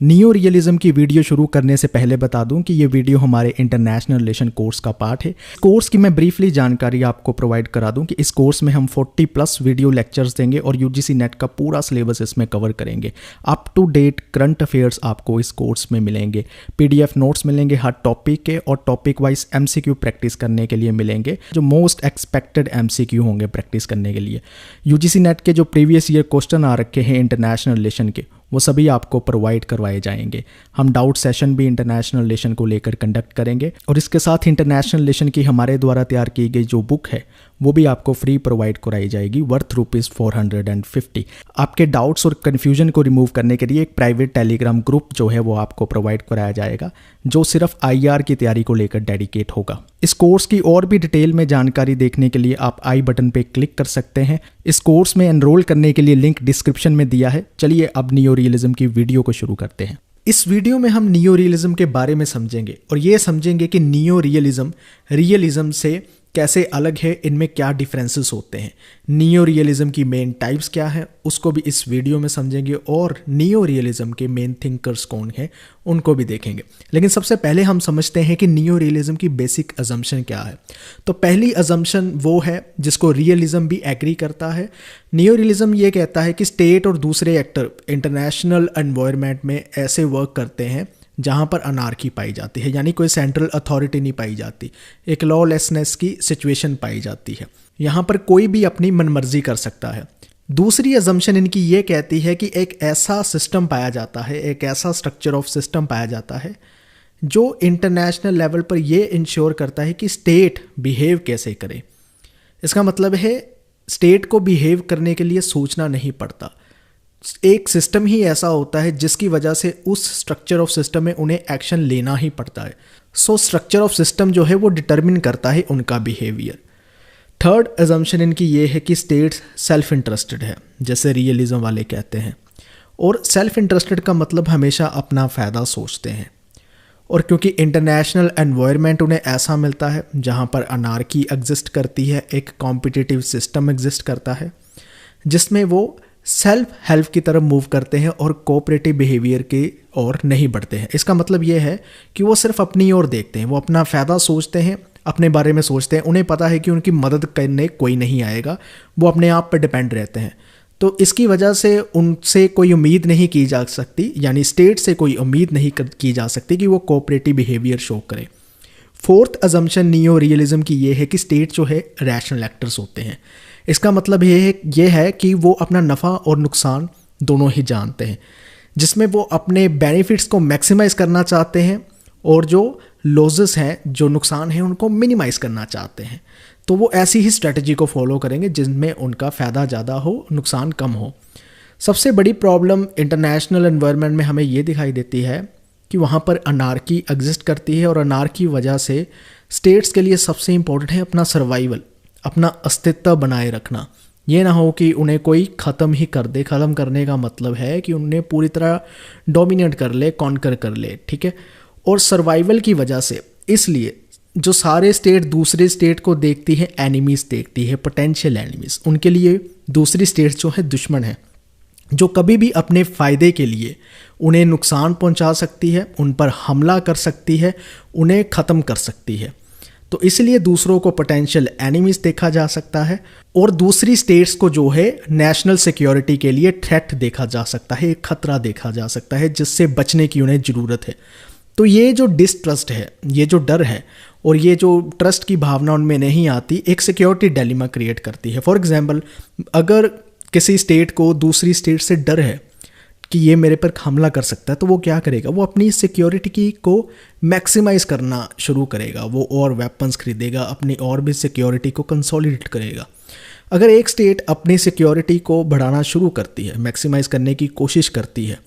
Neo realism की video शुरू करने से पहले बता दूं कि ये वीडियो हमारे इंटरनेशनल रिलेशन कोर्स का पार्ट है। कोर्स की मैं ब्रीफली जानकारी आपको प्रोवाइड करा दूं कि इस कोर्स में हम 40+ वीडियो लेक्चर्स देंगे और यूजीसी नेट का पूरा सिलेबस इसमें कवर करेंगे। Up to date current affairs आपको इस कोर्स में मिलेंगे, पीडीएफ नोट्स मिलेंगे हर टॉपिक के और टॉपिक वाइज एमसीक्यू प्रैक्टिस करने के लिए मिलेंगे, जो मोस्ट एक्सपेक्टेड एमसीक्यू होंगे प्रैक्टिस करने के लिए। यूजीसी नेट के जो प्रीवियस ईयर क्वेश्चन आ रखे हैं इंटरनेशनल रिलेशन के, वो सभी आपको प्रोवाइड करवाए जाएंगे। हम डाउट सेशन भी इंटरनेशनल रिलेशन को लेकर कंडक्ट करेंगे और इसके साथ इंटरनेशनल रिलेशन की हमारे द्वारा तैयार की गई जो बुक है वो भी आपको फ्री प्रोवाइड कराई जाएगी, वर्थ ₹450। आपके डाउट्स और कन्फ्यूजन को रिमूव करने के लिए एक प्राइवेट टेलीग्राम ग्रुप जो है वो आपको प्रोवाइड कराया जाएगा, जो सिर्फ आईआर की तैयारी को लेकर डेडिकेट होगा। इस कोर्स की और भी डिटेल में जानकारी देखने के लिए आप आई बटन पे क्लिक कर सकते हैं। इस कोर्स में एनरोल करने के लिए लिंक डिस्क्रिप्शन में दिया है। चलिए अब नियो रियलिज्म की वीडियो को शुरू करते हैं। इस वीडियो में हम नियो रियलिज्म के बारे में समझेंगे और ये समझेंगे कि नियो रियलिज्म से कैसे अलग है, इनमें क्या डिफरेंसेस होते हैं, नियो रियलिज्म की मेन टाइप्स क्या है उसको भी इस वीडियो में समझेंगे और नियो रियलिज्म के मेन थिंकर्स कौन हैं उनको भी देखेंगे। लेकिन सबसे पहले हम समझते हैं कि नियो रियलिज्म की बेसिक अजम्पशन क्या है। तो पहली अजम्पशन वो है जिसको रियलिज्म भी एग्री करता है। नियो रियलिज्म ये कहता है कि स्टेट और दूसरे एक्टर इंटरनेशनल एनवायरनमेंट में ऐसे वर्क करते हैं जहाँ पर अनार्की पाई जाती है, यानी कोई सेंट्रल अथॉरिटी नहीं पाई जाती, एक लॉलेसनेस की सिचुएशन पाई जाती है। यहाँ पर कोई भी अपनी मनमर्जी कर सकता है। दूसरी अजम्पशन इनकी ये कहती है कि एक ऐसा सिस्टम पाया जाता है, एक ऐसा स्ट्रक्चर ऑफ सिस्टम पाया जाता है जो इंटरनेशनल लेवल पर ये इंश्योर करता है कि स्टेट बिहेव कैसे करे। इसका मतलब है स्टेट को बिहेव करने के लिए सोचना नहीं पड़ता, एक सिस्टम ही ऐसा होता है जिसकी वजह से उस स्ट्रक्चर ऑफ सिस्टम में उन्हें एक्शन लेना ही पड़ता है। सो स्ट्रक्चर ऑफ सिस्टम जो है वो डिटरमिन करता है उनका बिहेवियर। थर्ड अजम्पशन इनकी ये है कि स्टेट्स सेल्फ इंटरेस्टेड है, जैसे रियलिज्म वाले कहते हैं, और सेल्फ इंटरेस्टेड का मतलब हमेशा अपना फ़ायदा सोचते हैं। और क्योंकि इंटरनेशनल एनवायरनमेंट उन्हें ऐसा मिलता है जहाँ पर अनार्की एग्जिस्ट करती है, एक कॉम्पिटिटिव सिस्टम एग्जिस्ट करता है जिसमें वो सेल्फ हेल्प की तरफ मूव करते हैं और कोऑपरेटिव बिहेवियर की ओर नहीं बढ़ते हैं। इसका मतलब ये है कि वो सिर्फ अपनी ओर देखते हैं, वो अपना फ़ायदा सोचते हैं, अपने बारे में सोचते हैं। उन्हें पता है कि उनकी मदद करने कोई नहीं आएगा, वो अपने आप पर डिपेंड रहते हैं। तो इसकी वजह से उनसे कोई उम्मीद नहीं की जा सकती, यानी स्टेट से कोई उम्मीद नहीं की जा सकती कि वो कोऑपरेटिव बिहेवियर शो करे। फोर्थ अजम्पशन नियो रियलिज्म की ये है कि स्टेट जो है रैशनल एक्टर्स होते हैं। इसका मतलब ये है कि वो अपना नफ़ा और नुकसान दोनों ही जानते हैं, जिसमें वो अपने बेनिफिट्स को मैक्सिमाइज़ करना चाहते हैं और जो लॉसेस हैं, जो नुकसान हैं, उनको मिनिमाइज़ करना चाहते हैं। तो वो ऐसी ही स्ट्रेटजी को फॉलो करेंगे जिनमें उनका फ़ायदा ज़्यादा हो, नुकसान कम हो। सबसे बड़ी प्रॉब्लम इंटरनेशनल एनवायरनमेंट में हमें ये दिखाई देती है कि वहाँ पर अनार्की एग्जिस्ट करती है और अनार्की की वजह से स्टेट्स के लिए सबसे इम्पोर्टेंट है अपना सर्वाइवल, अपना अस्तित्व बनाए रखना। ये ना हो कि उन्हें कोई ख़त्म ही कर दे। ख़त्म करने का मतलब है कि उन्हें पूरी तरह डोमिनेट कर ले, कॉन्कर कर ले, ठीक है। और सर्वाइवल की वजह से इसलिए जो सारे स्टेट दूसरे स्टेट को देखती है, एनिमीज़ देखती है, पोटेंशियल एनिमीज़, उनके लिए दूसरी स्टेट्स जो है दुश्मन है, जो कभी भी अपने फ़ायदे के लिए उन्हें नुकसान पहुंचा सकती है, उन पर हमला कर सकती है, उन्हें ख़त्म कर सकती है। तो इसलिए दूसरों को पोटेंशियल एनिमीज देखा जा सकता है और दूसरी स्टेट्स को जो है नेशनल सिक्योरिटी के लिए थ्रेट देखा जा सकता है, एक खतरा देखा जा सकता है जिससे बचने की उन्हें ज़रूरत है। तो ये जो डिस्ट्रस्ट है, ये जो डर है और ये जो ट्रस्ट की भावना उनमें नहीं आती, एक सिक्योरिटी डिलेमा क्रिएट करती है। फॉर एग्जाम्पल, अगर किसी स्टेट को दूसरी स्टेट से डर है कि ये मेरे पर हमला कर सकता है, तो वो क्या करेगा, वो अपनी सिक्योरिटी को मैक्सिमाइज करना शुरू करेगा, वो और वेपन्स खरीदेगा, अपनी और भी सिक्योरिटी को कंसोलिडेट करेगा। अगर एक स्टेट अपनी सिक्योरिटी को बढ़ाना शुरू करती है, मैक्सिमाइज करने की कोशिश करती है,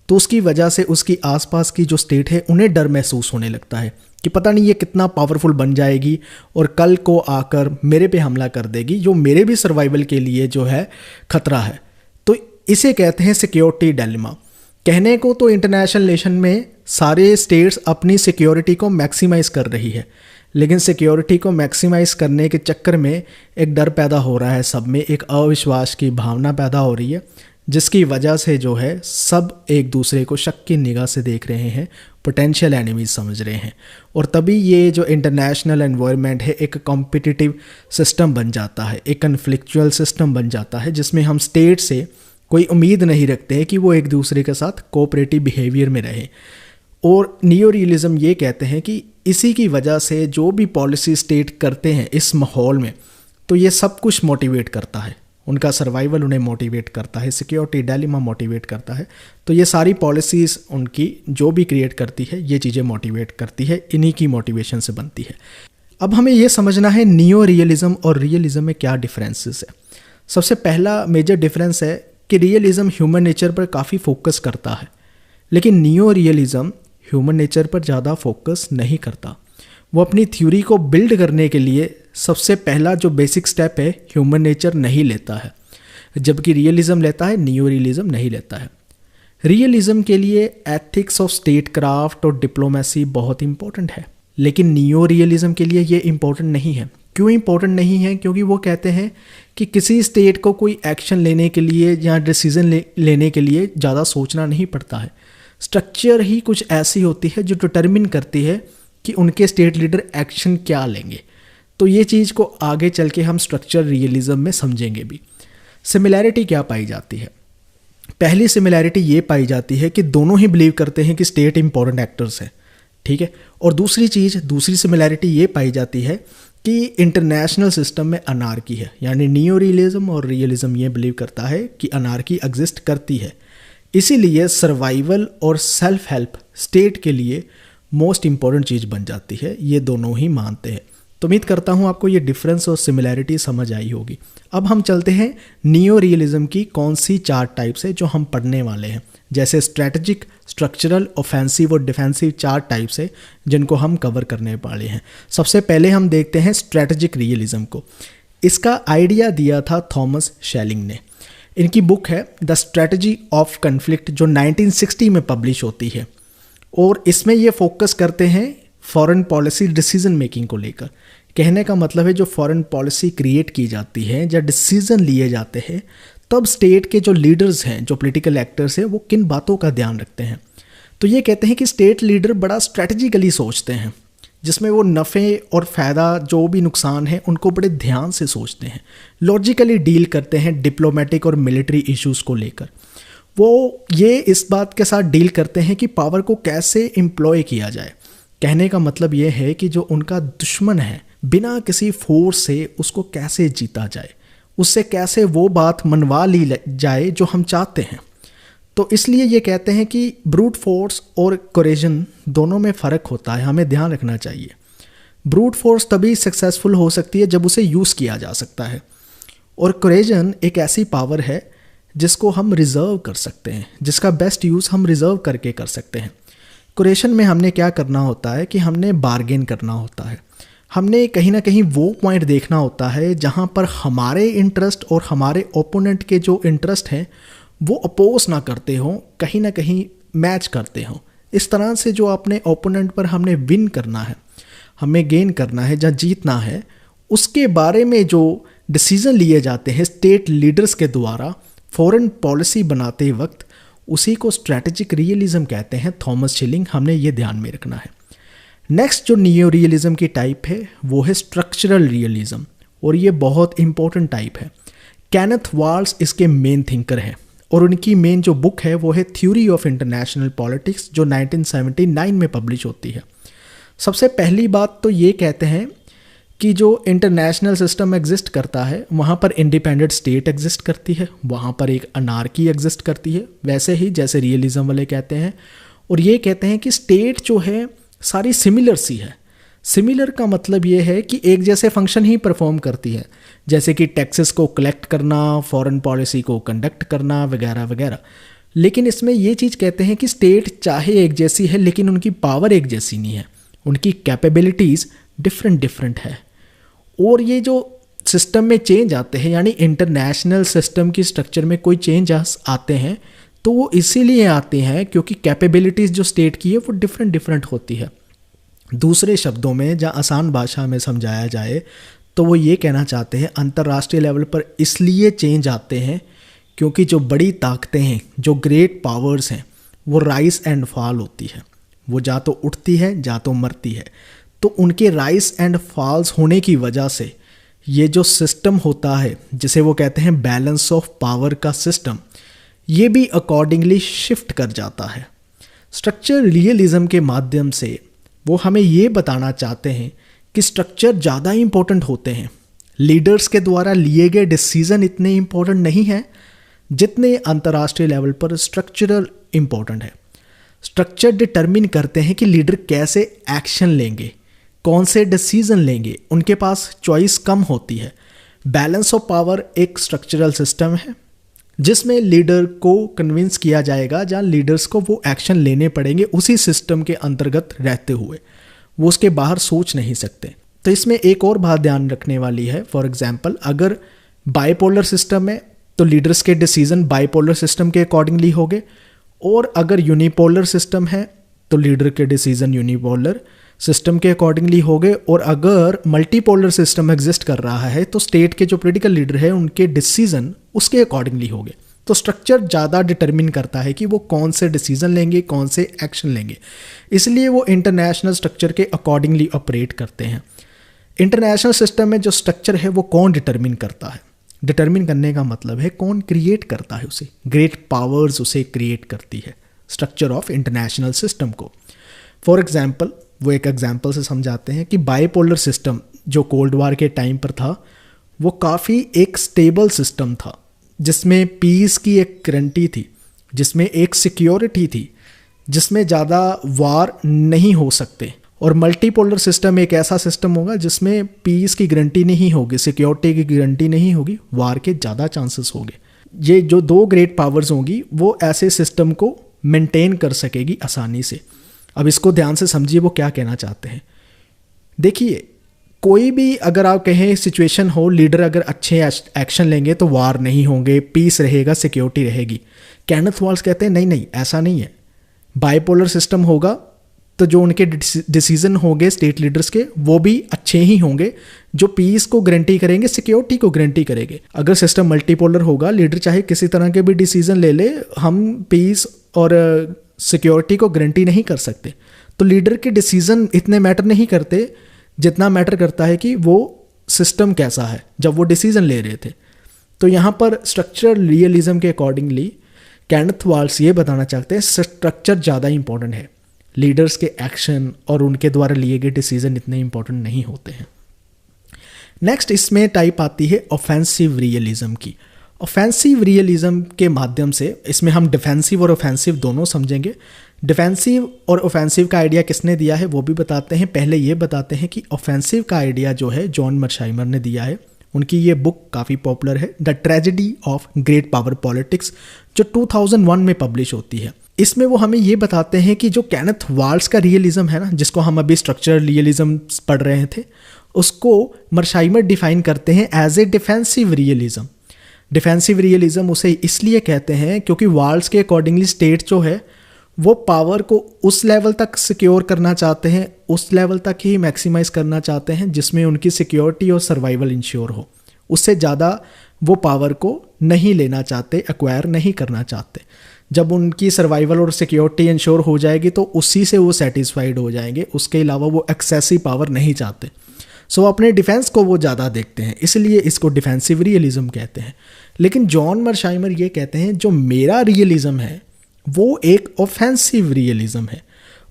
तो उसकी वजह से उसकी आसपास की जो स्टेट है उन्हें डर महसूस होने लगता है कि पता नहीं ये कितना पावरफुल बन जाएगी और कल को आकर मेरे पे हमला कर देगी, जो मेरे भी सर्वाइवल के लिए जो है खतरा है। तो इसे कहते हैं सिक्योरिटी डिलेमा। कहने को तो इंटरनेशनल रिलेशन में सारे स्टेट्स अपनी सिक्योरिटी को मैक्सिमाइज कर रही है, लेकिन सिक्योरिटी को मैक्सिमाइज करने के चक्कर में एक डर पैदा हो रहा है, सब में एक अविश्वास की भावना पैदा हो रही है, जिसकी वजह से जो है सब एक दूसरे को शक की निगाह से देख रहे हैं, पोटेंशियल एनिमीज समझ रहे हैं। और तभी ये जो इंटरनेशनल एनवायरनमेंट है एक कॉम्पिटिटिव सिस्टम बन जाता है, एक कन्फ्लिक्चुअल सिस्टम बन जाता है, जिसमें हम स्टेट से कोई उम्मीद नहीं रखते हैं कि वो एक दूसरे के साथ कोऑपरेटिव बिहेवियर में रहे। और नियो रियलिज्म ये कहते हैं कि इसी की वजह से जो भी पॉलिसी स्टेट करते हैं इस माहौल में, तो ये सब कुछ मोटिवेट करता है, उनका सर्वाइवल उन्हें मोटिवेट करता है, सिक्योरिटी डायलेमा मोटिवेट करता है। तो ये सारी पॉलिसीज़ उनकी जो भी क्रिएट करती है ये चीज़ें मोटिवेट करती है, इन्हीं की मोटिवेशन से बनती है। अब हमें ये समझना है नियो रियलिज्म और रियलिज्म में क्या डिफरेंसेस है। सबसे पहला मेजर डिफरेंस है कि रियलिज्म ह्यूमन नेचर पर काफ़ी फोकस करता है, लेकिन नियो रियलिज्म ह्यूमन नेचर पर ज़्यादा फोकस नहीं करता। वो अपनी थ्योरी को बिल्ड करने के लिए सबसे पहला जो बेसिक स्टेप है ह्यूमन नेचर नहीं लेता है, जबकि रियलिज्म लेता है, नियो रियलिज्म नहीं लेता है। रियलिज्म के लिए एथिक्स ऑफ स्टेट क्राफ्ट और डिप्लोमेसी बहुत इंपॉर्टेंट है, लेकिन नियो रियलिज्म के लिए ये इंपॉर्टेंट नहीं है। क्यों इंपॉर्टेंट नहीं है? क्योंकि वो कहते हैं कि किसी स्टेट को कोई एक्शन लेने के लिए या डिसीजन लेने के लिए ज़्यादा सोचना नहीं पड़ता है। स्ट्रक्चर ही कुछ ऐसी होती है जो डिटरमिन करती है कि उनके स्टेट लीडर एक्शन क्या लेंगे। तो ये चीज़ को आगे चल के हम स्ट्रक्चर रियलिज्म में समझेंगे भी। सिमिलैरिटी क्या पाई जाती है? पहली सिमिलैरिटी ये पाई जाती है कि दोनों ही बिलीव करते हैं कि स्टेट इंपॉर्टेंट एक्टर्स हैं, ठीक है। और दूसरी सिमिलैरिटी ये पाई जाती है कि इंटरनेशनल सिस्टम में अनार्की है, यानी नियो रियलिज्म और रियलिज्म ये बिलीव करता है कि अनार्की एग्जिस्ट करती है। इसीलिए सर्वाइवल और सेल्फ हेल्प स्टेट के लिए मोस्ट इंपॉर्टेंट चीज़ बन जाती है, ये दोनों ही मानते हैं। तो उम्मीद करता हूँ आपको ये डिफरेंस और सिमिलैरिटी समझ आई होगी। अब हम चलते हैं नियो रियलिज्म की कौन सी 4 टाइप्स है जो हम पढ़ने वाले हैं। जैसे स्ट्रैटेजिक, स्ट्रक्चरल, ऑफेंसिव और डिफेंसिव 4 टाइप्स है जिनको हम कवर करने वाले हैं। सबसे पहले हम देखते हैं स्ट्रैटेजिक रियलिज्म को। इसका आइडिया दिया था थॉमस शेलिंग ने। इनकी बुक है द स्ट्रैटेजी ऑफ कन्फ्लिक्ट जो 1960 में पब्लिश होती है, और इसमें ये फोकस करते हैं फॉरेन पॉलिसी डिसीजन मेकिंग को लेकर। कहने का मतलब है जो फॉरेन पॉलिसी क्रिएट की जाती है या डिसीजन लिए जाते हैं, तब स्टेट के जो लीडर्स हैं, जो पॉलिटिकल एक्टर्स हैं, वो किन बातों का ध्यान रखते हैं। तो ये कहते हैं कि स्टेट लीडर बड़ा स्ट्रैटेजिकली सोचते हैं, जिसमें वो नफ़े और फ़ायदा जो भी नुकसान है उनको बड़े ध्यान से सोचते हैं, लॉजिकली डील करते हैं डिप्लोमेटिक और मिलिट्री इश्यूज़ को लेकर। वो ये इस बात के साथ डील करते हैं कि पावर को कैसे एम्प्लॉय किया जाए। कहने का मतलब ये है कि जो उनका दुश्मन है, बिना किसी फोर्स से उसको कैसे जीता जाए, उससे कैसे वो बात मनवा ली जाए जो हम चाहते हैं। तो इसलिए ये कहते हैं कि ब्रूट फोर्स और कोरेजन दोनों में फ़र्क होता है, हमें ध्यान रखना चाहिए। ब्रूट फोर्स तभी सक्सेसफुल हो सकती है जब उसे यूज़ किया जा सकता है, और कोरेजन एक ऐसी पावर है जिसको हम रिज़र्व कर सकते हैं, जिसका बेस्ट यूज़ हम रिज़र्व करके कर सकते हैं। कोरेशन में हमने क्या करना होता है कि हमने बार्गेन करना होता है, हमने कहीं ना कहीं वो पॉइंट देखना होता है जहाँ पर हमारे इंटरेस्ट और हमारे ओपोनेंट के जो इंटरेस्ट हैं वो अपोज ना करते हों, कहीं ना कहीं मैच करते हों। इस तरह से जो अपने ओपोनेंट पर हमने विन करना है, हमें गेन करना है, जहाँ जीतना है, उसके बारे में जो डिसीज़न लिए जाते हैं स्टेट लीडर्स के द्वारा फॉरेन पॉलिसी बनाते वक्त, उसी को स्ट्रैटेजिक रियलिज्म कहते हैं। थॉमस शेलिंग, हमने ये ध्यान में रखना है। नेक्स्ट जो नियो रियलिज्म की टाइप है वो है स्ट्रक्चरल रियलिज्म, और ये बहुत इंपॉर्टेंट टाइप है। केनेथ वाल्स इसके मेन थिंकर हैं, और उनकी मेन जो बुक है वो है थ्योरी ऑफ इंटरनेशनल पॉलिटिक्स जो 1979 में पब्लिश होती है। सबसे पहली बात तो ये कहते हैं कि जो इंटरनेशनल सिस्टम एग्जिस्ट करता है वहाँ पर इंडिपेंडेंट स्टेट एग्जिस्ट करती है, वहाँ पर एक अनार्की एग्जिस्ट करती है, वैसे ही जैसे रियलिज्म वाले कहते हैं। और ये कहते हैं कि स्टेट जो है सारी सिमिलर सी है। सिमिलर का मतलब ये है कि एक जैसे फंक्शन ही परफॉर्म करती है, जैसे कि टैक्सेस को कलेक्ट करना, फॉरेन पॉलिसी को कंडक्ट करना, वगैरह वगैरह। लेकिन इसमें ये चीज़ कहते हैं कि स्टेट चाहे एक जैसी है लेकिन उनकी पावर एक जैसी नहीं है, उनकी कैपेबिलिटीज़ डिफरेंट है। और ये जो सिस्टम में चेंज आते हैं, यानी इंटरनेशनल सिस्टम की स्ट्रक्चर में कोई चेंज आते हैं, तो वो इसीलिए आते हैं क्योंकि कैपेबिलिटीज़ जो स्टेट की है वो डिफरेंट होती है। दूसरे शब्दों में, जहाँ आसान भाषा में समझाया जाए, तो वो ये कहना चाहते हैं अंतर्राष्ट्रीय लेवल पर इसलिए चेंज आते हैं क्योंकि जो बड़ी ताकतें हैं, जो ग्रेट पावर्स हैं, वो राइज एंड फॉल होती है। वो जा तो उठती है, जा तो मरती है। तो उनके राइज एंड फॉल्स होने की वजह से ये जो सिस्टम होता है, जिसे वो कहते हैं बैलेंस ऑफ पावर का सिस्टम, ये भी अकॉर्डिंगली शिफ्ट कर जाता है। स्ट्रक्चर रियलिज्म के माध्यम से वो हमें ये बताना चाहते हैं कि स्ट्रक्चर ज़्यादा इम्पोर्टेंट होते हैं। लीडर्स के द्वारा लिए गए डिसीजन इतने इम्पोर्टेंट नहीं हैं जितने अंतर्राष्ट्रीय लेवल पर स्ट्रक्चरल इम्पोर्टेंट है। स्ट्रक्चर डिटरमिन करते हैं कि लीडर कैसे एक्शन लेंगे, कौन से डिसीजन लेंगे, उनके पास चॉइस कम होती है। बैलेंस ऑफ पावर एक स्ट्रक्चरल सिस्टम है जिसमें लीडर को कन्विंस किया जाएगा, जहाँ लीडर्स को वो एक्शन लेने पड़ेंगे उसी सिस्टम के अंतर्गत रहते हुए, वो उसके बाहर सोच नहीं सकते। तो इसमें एक और बात ध्यान रखने वाली है। फॉर एग्जांपल, अगर बाइपोलर सिस्टम है तो लीडर्स के डिसीजन बाइपोलर सिस्टम के अकॉर्डिंगली होंगे, और अगर यूनिपोलर सिस्टम है तो लीडर के डिसीजन यूनिपोलर सिस्टम के अकॉर्डिंगली होंगे, और अगर मल्टीपोलर सिस्टम एग्जिस्ट कर रहा है तो स्टेट के जो पॉलिटिकल लीडर है उनके डिसीजन उसके अकॉर्डिंगली होंगे। तो स्ट्रक्चर ज़्यादा डिटरमिन करता है कि वो कौन से डिसीजन लेंगे, कौन से एक्शन लेंगे, इसलिए वो इंटरनेशनल स्ट्रक्चर के अकॉर्डिंगली ऑपरेट करते हैं। इंटरनेशनल सिस्टम में जो स्ट्रक्चर है वो कौन डिटरमिन करता है? डिटरमिन करने का मतलब है कौन क्रिएट करता है उसे। ग्रेट पावर्स उसे क्रिएट करती है, स्ट्रक्चर ऑफ इंटरनेशनल सिस्टम को। फॉर एग्जाम्पल, वो एक एग्जाम्पल से समझाते हैं कि बाइपोलर सिस्टम जो कोल्ड वार के टाइम पर था, वो काफ़ी एक स्टेबल सिस्टम था, जिसमें पीस की एक गारंटी थी, जिसमें एक सिक्योरिटी थी, जिसमें ज़्यादा वार नहीं हो सकते। और मल्टीपोलर सिस्टम एक ऐसा सिस्टम होगा जिसमें पीस की गारंटी नहीं होगी, सिक्योरिटी की गारंटी नहीं होगी, वार के ज़्यादा चांसेस होंगे। ये जो दो ग्रेट पावर्स होंगी वो ऐसे सिस्टम को मेंटेन कर सकेगी आसानी से। अब इसको ध्यान से समझिए वो क्या कहना चाहते हैं। देखिए, कोई भी अगर आप कहें सिचुएशन हो, लीडर अगर अच्छे एक्शन लेंगे तो वार नहीं होंगे, पीस रहेगा, सिक्योरिटी रहेगी। केनेथ वॉल्स कहते हैं नहीं नहीं, ऐसा नहीं है। बाइपोलर सिस्टम होगा तो जो उनके डिसीजन होंगे स्टेट लीडर्स के, वो भी अच्छे ही होंगे, जो पीस को गारंटी करेंगे, सिक्योरिटी को गारंटी करेंगे। अगर सिस्टम मल्टीपोलर होगा, लीडर चाहे किसी तरह के भी डिसीजन ले ले, हम पीस और सिक्योरिटी को गारंटी नहीं कर सकते। तो लीडर के डिसीजन इतने मैटर नहीं करते जितना मैटर करता है कि वो सिस्टम कैसा है जब वो डिसीजन ले रहे थे। तो यहाँ पर स्ट्रक्चरल रियलिज्म के अकॉर्डिंगली केनेथ वॉल्स ये बताना चाहते हैं स्ट्रक्चर ज़्यादा इंपॉर्टेंट है, लीडर्स के एक्शन और उनके द्वारा लिए गए डिसीजन इतने इंपॉर्टेंट नहीं होते हैं। नेक्स्ट इसमें टाइप आती है ऑफेंसिव रियलिज्म की। ऑफेंसिव रियलिज्म के माध्यम से इसमें हम डिफेंसिव और ऑफेंसिव दोनों समझेंगे। डिफेंसिव और ऑफेंसिव का आइडिया किसने दिया है वो भी बताते हैं। पहले ये बताते हैं कि ऑफेंसिव का आइडिया जो है जॉन मर्शाइमर ने दिया है। उनकी ये बुक काफ़ी पॉपुलर है, the tragedy of great power politics, जो 2001 में पब्लिश होती है। इसमें वो हमें ये बताते हैं कि जो केनेथ वॉल्स का रियलिज्म है ना, जिसको हम अभी स्ट्रक्चरल रियलिज्म पढ़ रहे थे, उसको मर्शाइमर डिफाइन करते हैं as a defensive realism. Defensive realism उसे इसलिए कहते हैं क्योंकि वॉल्स के अकॉर्डिंगली स्टेट जो है वो पावर को उस लेवल तक सिक्योर करना चाहते हैं, उस लेवल तक ही मैक्सिमाइज करना चाहते हैं जिसमें उनकी सिक्योरिटी और सर्वाइवल इंश्योर हो। उससे ज़्यादा वो पावर को नहीं लेना चाहते, एक्वायर नहीं करना चाहते। जब उनकी सर्वाइवल और सिक्योरिटी इंश्योर हो जाएगी तो उसी से वो सेटिस्फाइड हो जाएंगे, उसके अलावा वो एक्सेसिव पावर नहीं चाहते। सो अपने डिफेंस को वो ज़्यादा देखते हैं, इसलिए इसको डिफेंसिव रियलिज्म कहते हैं। लेकिन जॉन मर्शाइमर ये कहते हैं जो मेरा रियलिज्म है वो एक ऑफेंसिव रियलिज्म है।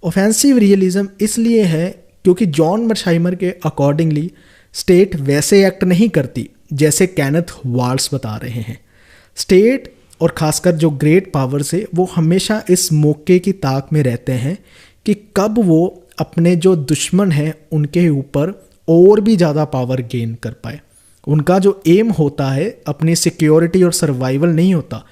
ऑफेंसिव रियलिज्म इसलिए है क्योंकि जॉन मर्शाइमर के अकॉर्डिंगली स्टेट वैसे एक्ट नहीं करती जैसे केनेथ वॉल्स बता रहे हैं। स्टेट और ख़ासकर जो ग्रेट पावर्स है वो हमेशा इस मौके की ताक में रहते हैं कि कब वो अपने जो दुश्मन हैं उनके ऊपर और भी ज़्यादा पावर गेन कर पाए। उनका जो एम होता है अपनी सिक्योरिटी और सर्वाइवल नहीं होता।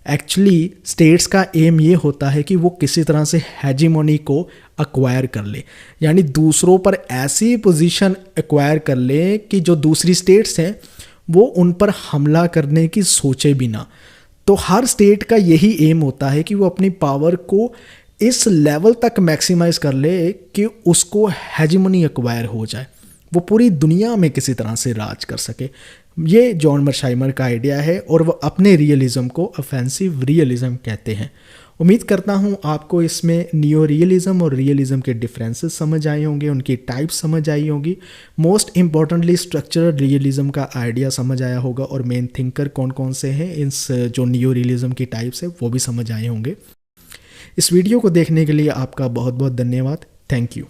एक्चुअली स्टेट्स का एम ये होता है कि वो किसी तरह से हेजीमोनी को एक्वायर कर ले, यानी दूसरों पर ऐसी पोजीशन एक्वायर कर ले कि जो दूसरी स्टेट्स हैं वो उन पर हमला करने की सोचे भी ना। तो हर स्टेट का यही एम होता है कि वो अपनी पावर को इस लेवल तक मैक्सिमाइज कर ले कि उसको हेजीमोनी एक्वायर हो जाए, वो पूरी दुनिया में किसी तरह से राज कर सके। ये जॉन मर्शाइमर का आइडिया है और वो अपने रियलिज्म को ऑफेंसिव रियलिज्म कहते हैं। उम्मीद करता हूँ आपको इसमें नियो रियलिज्म और रियलिज्म के डिफरेंसेस समझ आए होंगे, उनकी टाइप्स समझ आई होगी, मोस्ट इम्पॉर्टेंटली स्ट्रक्चरल रियलिज्म का आइडिया समझ आया होगा और मेन थिंकर कौन कौन से हैं इस जो नियो रियलिज्म की टाइप्स है वो भी समझ आए होंगे। इस वीडियो को देखने के लिए आपका बहुत बहुत धन्यवाद। Thank you.